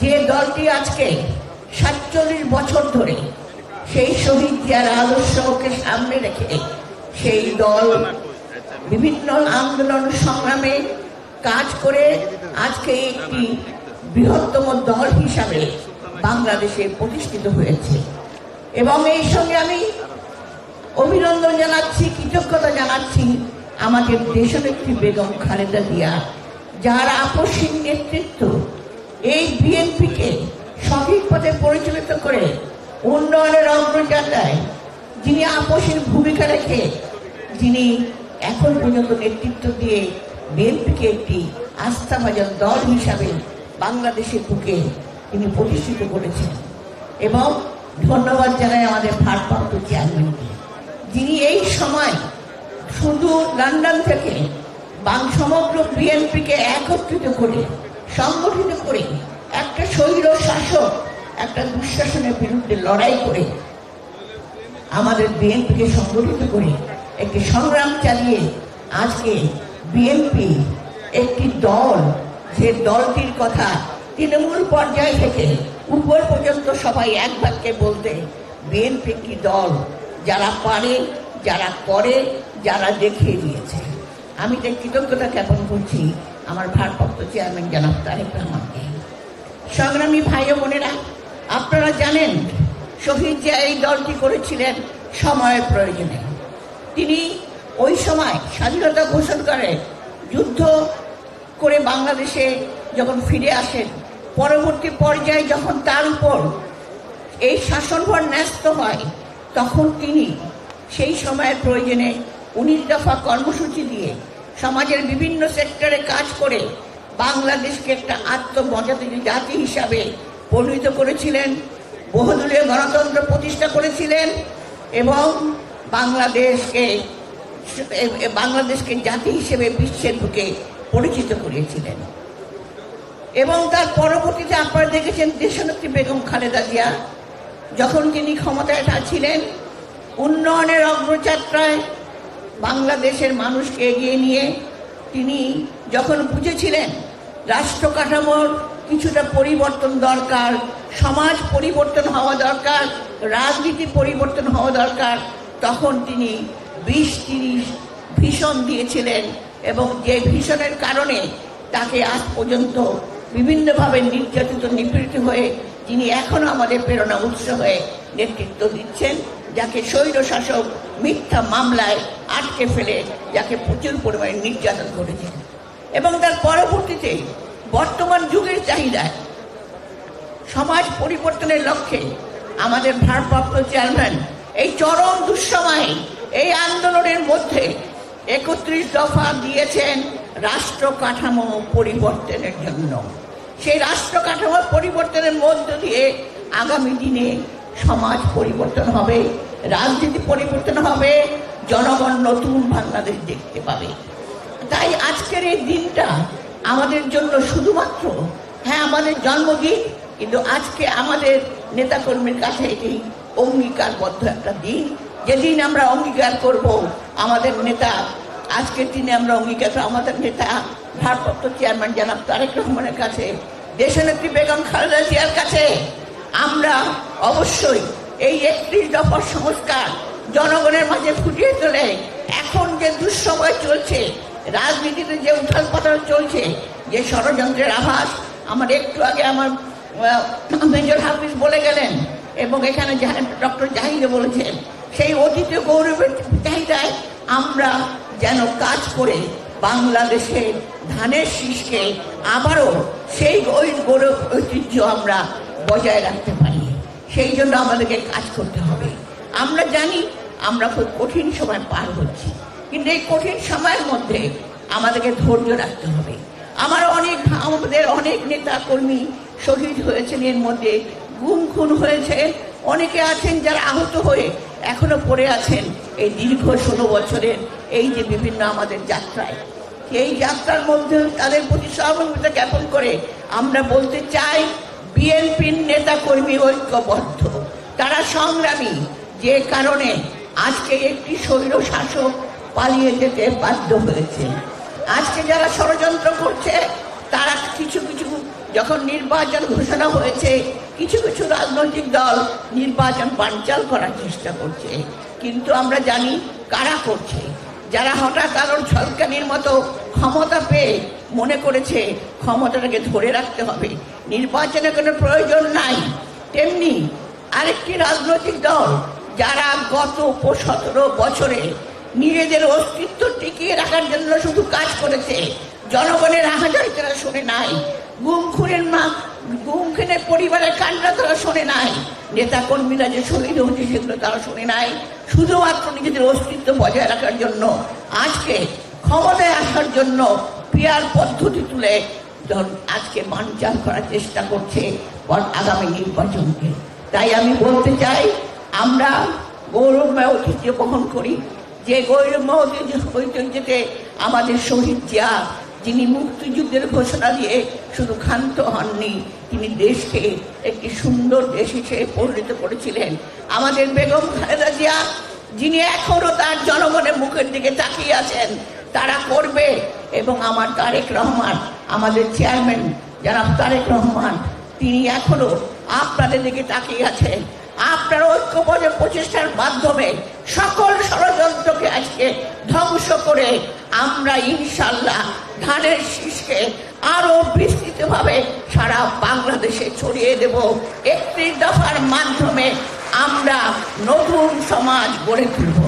যে দলটি আজকে ৪৭ বছর ধরে সেই শহীদ জিয়ার আদর্শকে সামনে রেখে সেই দল বিভিন্ন আন্দোলন সংগ্রামে কাজ করে আজকে একটি বৃহত্তম দল হিসাবে বাংলাদেশে প্রতিষ্ঠিত হয়েছে। এবং এই সঙ্গে আমি অভিনন্দন জানাচ্ছি, কৃতজ্ঞতা জানাচ্ছি আমাদের দেশনেত্রী বেগম খালেদা জিয়া, যার আপসহীন নেতৃত্ব এই বিএনপিকে সঠিক পথে পরিচালিত করে উন্নয়নের অগ্রযাত্রায় যিনি আপসহীন ভূমিকা রেখে যিনি এখন পর্যন্ত নেতৃত্ব দিয়ে বিএনপিকে একটি আস্থাভাজন দল হিসাবে বাংলাদেশের বুকে তিনি প্রতিষ্ঠিত করেছেন। এবং ধন্যবাদ জানাই আমাদের ভারপ্রাপ্ত চেয়ারম্যানকে, যিনি এই সময় শুধু লন্ডন থেকে সমগ্র বিএনপিকে একত্রিত করে সংগঠিত করে একটা স্বৈর শাসক, একটা দুঃশাসনের বিরুদ্ধে লড়াই করে আমাদের বিএনপিকে সংগঠিত করে একটি সংগ্রাম চালিয়ে আজকে বিএনপি একটি দল, যে দলটির কথা তৃণমূল পর্যায় থেকে উপর পর্যন্ত সবাই এক বাক্যে বলতে, বিএনপি একটি দল যারা পারে, যারা করে, যারা দেখিয়ে দিয়েছে। আমি তাই কৃতজ্ঞতা জ্ঞাপন করছি আমার ভারপ্রাপ্ত চেয়ারম্যান জনাব তারেক রহমানকে। সংগ্রামী ভাই ও বোনেরা, আপনারা জানেন শহীদ জিয়া এই দলটি করেছিলেন সময়ের প্রয়োজনে। তিনি ওই সময় স্বাধীনতা ঘোষণা করে যুদ্ধ করে বাংলাদেশে যখন ফিরে আসেন, পরবর্তী পর্যায়ে যখন তার উপর এই শাসনভার ন্যস্ত হয়, তখন তিনি সেই সময়ের প্রয়োজনে 19 দফা কর্মসূচি দিয়ে সমাজের বিভিন্ন সেক্টরে কাজ করে বাংলাদেশকে একটা আত্মমর্যাদা জাতি হিসাবে পরিণত করেছিলেন, বহুদলীয় গণতন্ত্র প্রতিষ্ঠা করেছিলেন এবং বাংলাদেশকে জাতি হিসেবে বিশ্বের বুকে পরিচিত করেছিলেন। এবং তার পরবর্তীতে আপনারা দেখেছেন দেশনেত্রী বেগম খালেদা জিয়া যখন তিনি ক্ষমতায় ছিলেন, উন্নয়নের অগ্রযাত্রায় বাংলাদেশের মানুষকে এগিয়ে নিয়ে তিনি যখন বুঝেছিলেন রাষ্ট্র কাঠামোর কিছুটা পরিবর্তন দরকার, সমাজ পরিবর্তন হওয়া দরকার, রাজনীতি পরিবর্তন হওয়া দরকার, তখন তিনি 20-30 ভিশন দিয়েছিলেন। এবং যে ভিশনের কারণে তাকে আজ পর্যন্ত বিভিন্নভাবে নির্যাতিত, নিপীড়িত হয়ে যিনি এখনো আমাদের প্রেরণা উৎস হয়ে নেতৃত্ব দিচ্ছেন, যাকে স্বৈর শাসক মিথ্যা মামলায় আটকে ফেলে যাকে প্রচুর পরিমাণে নির্যাতন করেছেন। এবং তার পরবর্তীতে বর্তমান যুগের চাহিদায় সমাজ পরিবর্তনের লক্ষ্যে আমাদের ভারপ্রাপ্ত চেয়ারম্যান এই চরম দুঃসময়ে এই আন্দোলনের মধ্যে 31 দফা দিয়েছেন রাষ্ট্র কাঠামো পরিবর্তনের জন্য। সেই রাষ্ট্র কাঠামো পরিবর্তনের মধ্য দিয়ে আগামী দিনে সমাজ পরিবর্তন হবে, রাজনীতি পরিবর্তন হবে, জনগণ নতুন বাংলাদেশ দেখতে পাবে। তাই আজকের এই দিনটা আমাদের জন্য শুধুমাত্র আমাদের জন্মদিন, কিন্তু আজকে আমাদের নেতাকর্মীর কাছে এটি অঙ্গীকারবদ্ধ একটা দিন, যেদিন আমরা অঙ্গীকার করব আমাদের নেতা, আজকের দিনে আমরা অঙ্গীকার আমাদের নেতা ভারপ্রাপ্ত চেয়ারম্যান জনাব তারেক রহমানের কাছে, দেশনেত্রী বেগম খালেদা জিয়ার কাছে আমরা অবশ্যই এই 31 দফার সংস্কার জনগণের মাঝে ফুটিয়ে তোলে। এখন যে দুঃসময় চলছে, রাজনীতিতে যে উথাল পাথাল চলছে, যে ষড়যন্ত্রের আভাস আমার একটু আগে আমার মেজর হাফিজ বলে গেলেন এবং এখানে ডক্টর জাহিদে বলেছেন, সেই অতীতে গৌরবের চাহিদায় আমরা যেন কাজ করে বাংলাদেশের ধানের শীষকে আবারও সেই গৌরব ঐতিহ্য আমরা বজায় রাখতে পারি। সেই জন্য আমাদেরকে কাজ করতে হবে। আমরা জানি আমরা খুব কঠিন সময় পার হচ্ছি, কিন্তু এই কঠিন সময়ের মধ্যে আমাদেরকে ধৈর্য রাখতে হবে। আমাদের অনেক নেতা কর্মী শহীদ হয়েছেন, এর মধ্যে গুম খুন হয়েছে, অনেকে আছেন যারা আহত হয়ে এখনো পড়ে আছেন এই দীর্ঘ 16 বছরের এই যে বিভিন্ন আমাদের যাত্রায়। এই যাত্রার মধ্যে তাদের প্রতি সহমর্মিতা জ্ঞাপন করে আমরা বলতে চাই, বিএনপির নেতা কর্মী ঐক্যবদ্ধ, তারা সংগ্রামী, যে কারণে আজকে একটি স্বৈর শাসক পালিয়ে যেতে বাধ্য হয়েছে। আজকে যারা ষড়যন্ত্র করছে তারা কিছু কিছু যখন নির্বাচন ঘোষণা হয়েছে কিছু কিছু রাজনৈতিক দল নির্বাচন বানচাল করার চেষ্টা করছে, কিন্তু আমরা জানি কারা করছে। যারা হঠাৎ আলোর ঝলকানির মতো ক্ষমতা পেয়ে মনে করেছে ক্ষমতাটাকে ধরে রাখতে হবে, নির্বাচনের কোনো প্রয়োজন নাই, তেমনি আরেকটি রাজনৈতিক দল যারা গত 17 বছরে নিজেদের অস্তিত্ব টিকিয়ে রাখার জন্য শুধু কাজ করেছে, জনগণের আহাজারি তারা শোনে নাই, গুম খুনের পরিবারের কান্না তারা শোনে নাই, নেতা কর্মীরা যে শহীদ হচ্ছে সেগুলো তারা শোনে নাই, শুধুমাত্র নিজেদের অস্তিত্ব বজায় রাখার জন্য আজকে ক্ষমতায় আসার জন্য পিয়ার পদ্ধতি তুলে আজকে বানচাল করার চেষ্টা করছে আগামী নির্বাচনকে। তাই আমি বলতে চাই, আমরা গৌরবময় ঐতিহ্য বহন করি, যে গৌরবময় ঐতিহ্যতে আমাদের শহীদ জিয়া, যিনি মুক্তিযুদ্ধের ঘোষণা দিয়ে শুধু ক্ষান্ত হননি, তিনি দেশকে একটি সুন্দর দেশ হিসেবে পরিণত করেছিলেন। আমাদের বেগম খালেদা জিয়া, যিনি এখনো তার জনগণের মুখের দিকে তাকিয়ে আছেন, তারা করবে। এবং আমার তারেক রহমান, আমাদের চেয়ারম্যান জনাব তারেক রহমান, তিনি এখনো আপনাদের দিকে তাকিয়ে আছেন। আপনার ঐক্যবদ্ধ প্রচেষ্টার মাধ্যমে সকল ষড়যন্ত্রকে আজকে ধ্বংস করে আমরা ইনশাল্লাহ ধানের শীষকে আরো বিস্তৃতভাবে সারা বাংলাদেশে ছড়িয়ে দেব। 31 দফার মাধ্যমে আমরা নতুন সমাজ গড়ে তুলব।